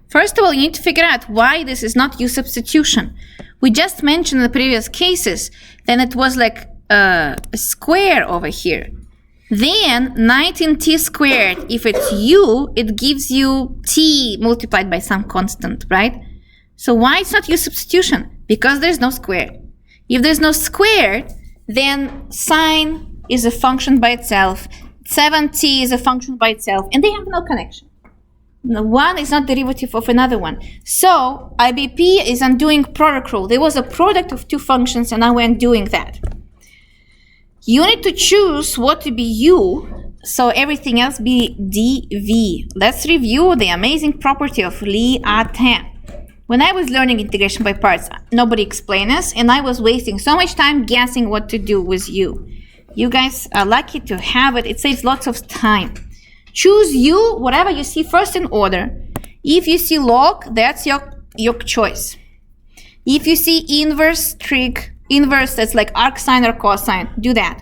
First of all, you need to figure out why this is not U substitution. We just mentioned in the previous cases, then it was like a square over here. Then 19t squared, if it's U, it gives you t multiplied by some constant, right? So why it's not U substitution? Because there's no square. If there's no square, then sine is a function by itself, 7t is a function by itself, and they have no connection. One is not derivative of another one. So IBP is undoing product rule. There was a product of two functions, and now we're undoing that. You need to choose what to be U, so everything else be dv. Let's review the amazing property of Li A10. When I was learning integration by parts, nobody explained this, and I was wasting so much time guessing what to do with U. You guys are lucky to have it. It saves lots of time. Choose U, whatever you see first in order. If you see log, that's your choice. If you see inverse, trig, inverse, that's like arcsine or cosine, do that.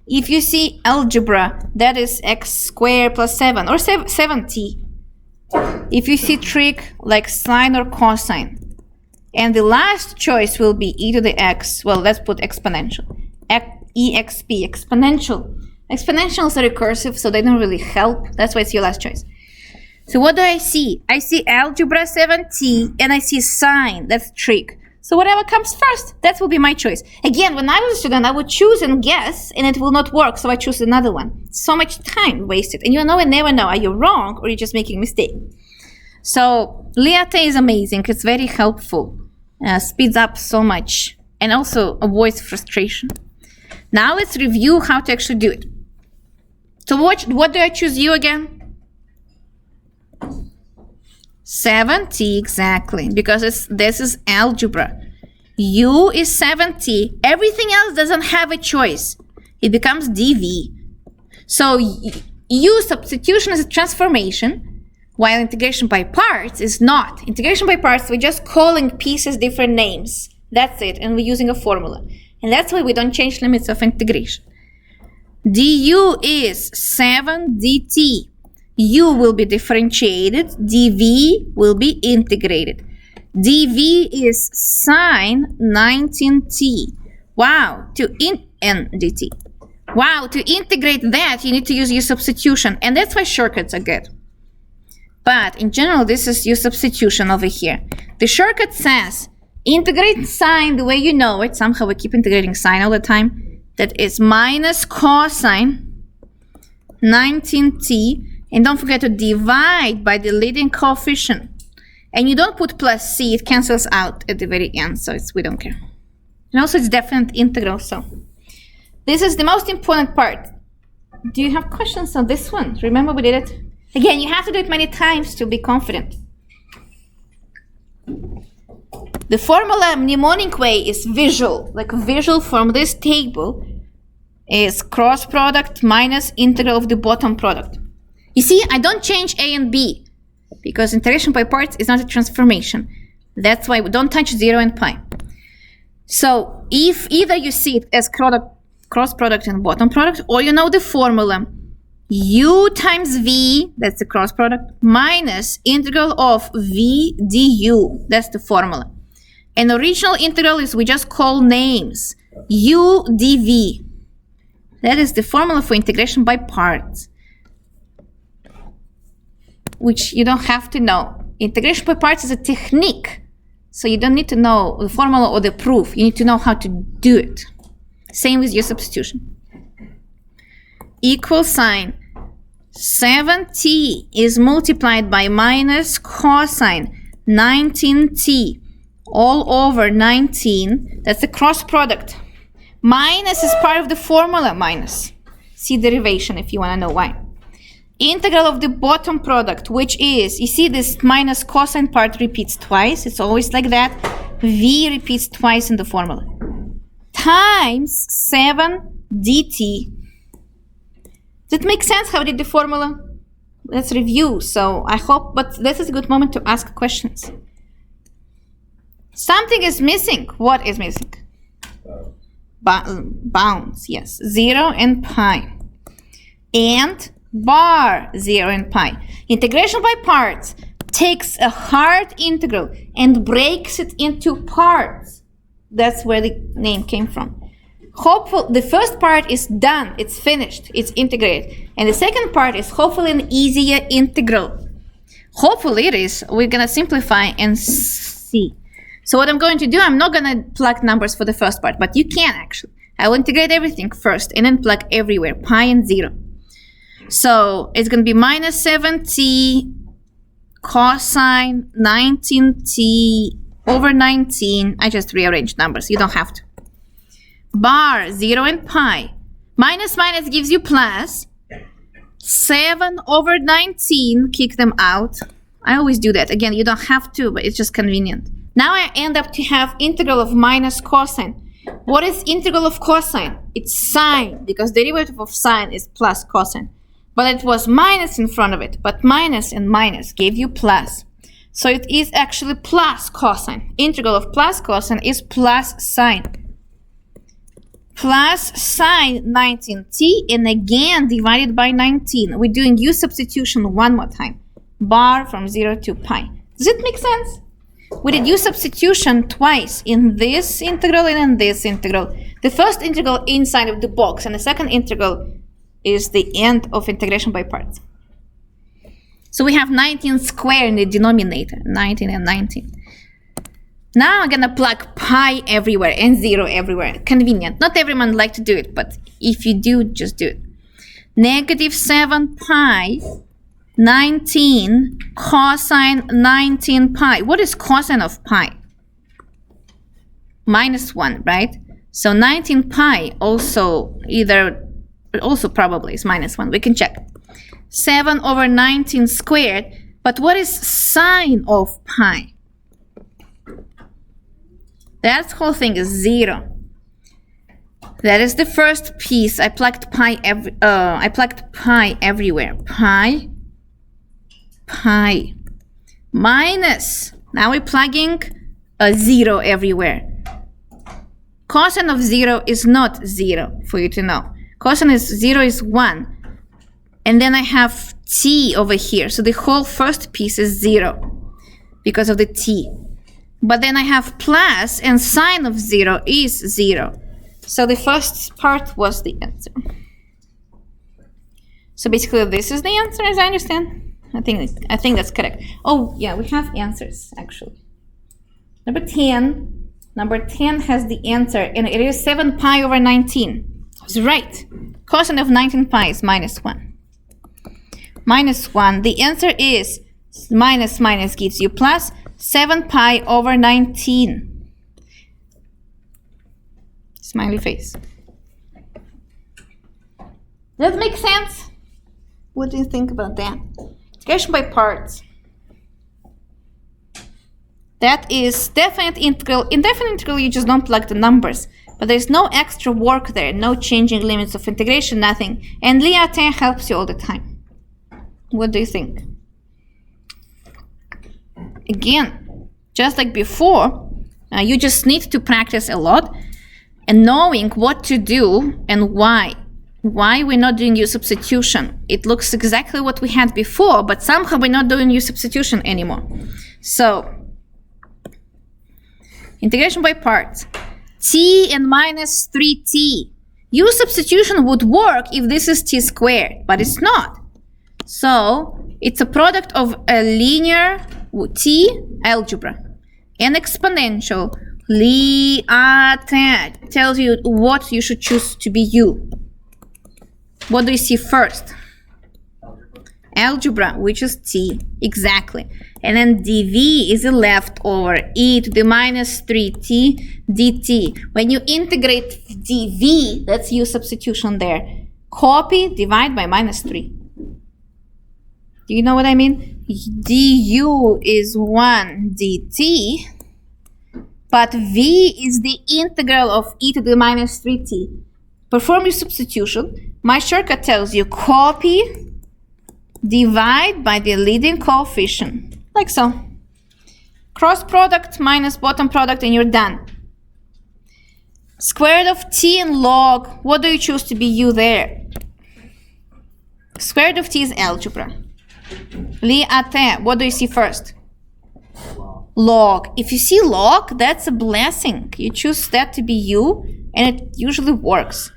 If you see algebra, that is x squared plus 7 or 7t. If you see trig, like sine or cosine. And the last choice will be e to the x, well, let's put exponential. exp, exponential. Exponentials are recursive, so they don't really help. That's why it's your last choice. So what do I see? I see algebra 7t, and I see sine, that's trig. So whatever comes first, that will be my choice. Again, when I was a student, I would choose and guess, and it will not work, so I choose another one. So much time wasted. And you know and never know, are you wrong or you're just making a mistake? So Li A10 is amazing. It's very helpful. Speeds up so much and also avoids frustration. Now let's review how to actually do it. So what do I choose U again? 7t, exactly, because this is algebra. U is 7t. Everything else doesn't have a choice. It becomes dv. So U substitution is a transformation, while integration by parts is not. Integration by parts, we're just calling pieces different names. That's it, and we're using a formula. And that's why we don't change limits of integration. du is 7 dt. U will be differentiated, dv will be integrated. dv is sine 19t. Wow, dt. Wow, to integrate that, you need to use U substitution, and that's why shortcuts are good. But in general, this is U substitution over here. The shortcut says, integrate sine the way you know it. Somehow we keep integrating sine all the time. That is minus cosine 19t. And don't forget to divide by the leading coefficient. And you don't put plus c, it cancels out at the very end, so we don't care. And also it's definite integral, so. This is the most important part. Do you have questions on this one? Remember we did it? Again, you have to do it many times to be confident. The formula mnemonic way is visual. Like visual from this table is cross product minus integral of the bottom product. You see, I don't change a and b because integration by parts is not a transformation. That's why we don't touch 0 and pi. So if either you see it as cross product and bottom product, or you know the formula, u times v, that's the cross product, minus integral of v du, that's the formula. And the original integral is we just call names, u dv. That is the formula for integration by parts, which you don't have to know. Integration by parts is a technique, so you don't need to know the formula or the proof. You need to know how to do it. Same with your substitution. Equal sign 7t is multiplied by minus cosine 19t all over 19. That's the cross product. Minus is part of the formula minus. See derivation if you want to know why. Integral of the bottom product, which is, you see this minus cosine part repeats twice. It's always like that. V repeats twice in the formula. Times 7 dt. Does it make sense how I did the formula? Let's review. So I hope, but this is a good moment to ask questions. Something is missing. What is missing? Bounds, yes. 0 and pi. And bar 0 and pi. Integration by parts. takes a hard integral and breaks it into parts. That's where the name came from. Hopefully, the first part is done, it's finished, it's integrated. And the second part is hopefully an easier integral. Hopefully it is. We're gonna simplify and see. So what I'm going to do, I'm not gonna plug numbers for the first part, but you can actually. I will integrate everything first and then plug everywhere, pi and 0. So it's gonna be minus 7t cosine 19t over 19. I just rearranged numbers, you don't have to. Bar 0 and pi. Minus minus gives you plus. 7 over 19, kick them out. I always do that. Again, you don't have to, but it's just convenient. Now I end up to have integral of minus cosine. What is integral of cosine? It's sine, because derivative of sine is plus cosine. But it was minus in front of it, but minus and minus gave you plus. So it is actually plus cosine. Integral of plus cosine is plus sine. Plus sine 19t, and again divided by 19. We're doing u substitution one more time. Bar from 0 to pi. Does it make sense? We did u substitution twice, in this integral and in this integral. The first integral inside of the box, and the second integral is the end of integration by parts. So we have 19 squared in the denominator, 19 and 19. Now I'm gonna plug pi everywhere and 0 everywhere. Convenient. Not everyone like to do it, but if you do, just do it. Negative 7 pi 19 cosine 19 pi. What is cosine of pi? Minus 1, right? So 19 pi also probably is minus 1. We can check. 7 over 19 squared. But what is sine of pi? That whole thing is 0. That is the first piece. I plugged pi everywhere. Pi minus. Now we're plugging a 0 everywhere. Cosine of 0 is not 0, for you to know. Cosine is 0 is 1. And then I have t over here. So the whole first piece is 0 because of the t. But then I have plus, and sine of 0 is 0. So the first part was the answer. So basically this is the answer, as I understand. I think that's correct. Oh yeah, we have answers actually. Number 10 has the answer, and it is 7 pi over 19. I was right. Cosine of 19 pi is minus 1. Minus 1. The answer is minus minus gives you plus 7 pi over 19. Smiley face. Does that make sense? What do you think about that? Integration by parts. That is definite integral. In definite integral, you just don't plug the numbers. But there's no extra work there, no changing limits of integration, nothing. And Liatin helps you all the time. What do you think? Again, just like before, you just need to practice a lot and knowing what to do and why. Why we're not doing U substitution. It looks exactly what we had before, but somehow we're not doing U substitution anymore. So, integration by parts. T and minus 3t. U substitution would work if this is t squared, but it's not. So, it's a product of a linear t algebra. An exponential Liatin tells you what you should choose to be u. What do you see first? Algebra, which is t, exactly. And then dv is a leftover, e to the minus 3t dt. When you integrate dv, that's u substitution there. Copy, divide by minus 3. Do you know what I mean? du is 1 dt, but v is the integral of e to the minus 3t. Perform your substitution. My shortcut tells you copy, divide by the leading coefficient, like so. Cross product minus bottom product, and you're done. Square root of t and log, what do you choose to be u there? Square root of t is algebra. Li'ate. What do you see first? Log. If you see log, that's a blessing. You choose that to be U, and it usually works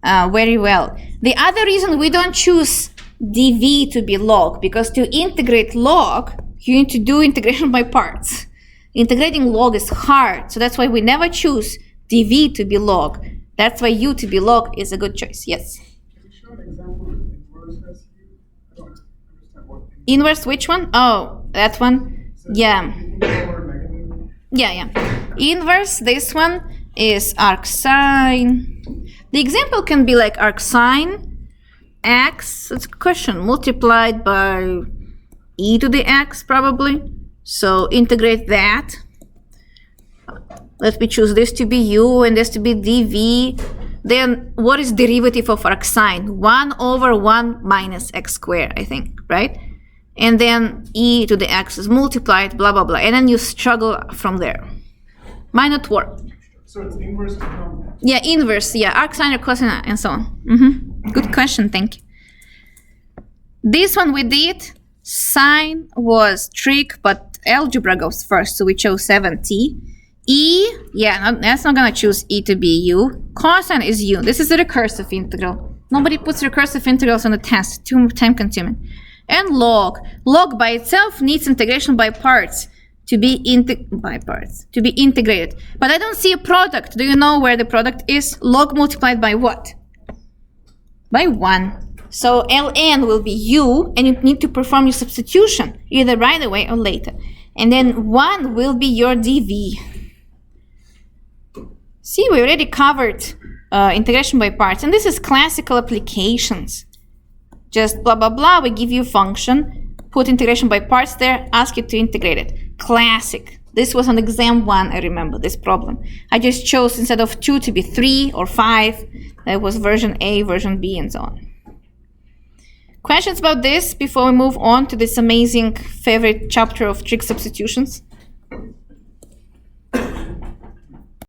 very well. The other reason we don't choose dv to be log, because to integrate log, you need to do integration by parts. Integrating log is hard, so that's why we never choose dv to be log. That's why U to be log is a good choice. Yes? Can you show an example of inverse as U? I don't understand what Inverse, which one? Oh, that one? Yeah. Yeah. Inverse, this one is arcsine. The example can be like arcsine x, it's a question, multiplied by e to the x probably. So integrate that. Let me choose this to be U and this to be dv. Then what is derivative of arcsine? 1 over 1 minus x squared, I think, right? And then e to the x is multiplied, blah, blah, blah. And then you struggle from there. Might not work. So it's inverse to come. Yeah, inverse, yeah, arcsine or cosine and so on. Good question, thank you. This one we did, sine was trig, but algebra goes first, so we chose 7t. E, yeah, that's not gonna choose e to be U. Cosine is U. This is a recursive integral. Nobody puts recursive integrals on the test, too time consuming. And log. Log by itself needs integration by parts to be integrated. But I don't see a product. Do you know where the product is? Log multiplied by what? By 1. So ln will be U, and you need to perform your substitution, either right away or later. And then 1 will be your dv. See, we already covered integration by parts, and this is classical applications. Just blah, blah, blah, we give you a function, put integration by parts there, ask you to integrate it. Classic. This was on exam 1, I remember this problem. I just chose instead of 2 to be 3 or 5. That was version A, version B, and so on. Questions about this before we move on to this amazing favorite chapter of trig substitutions?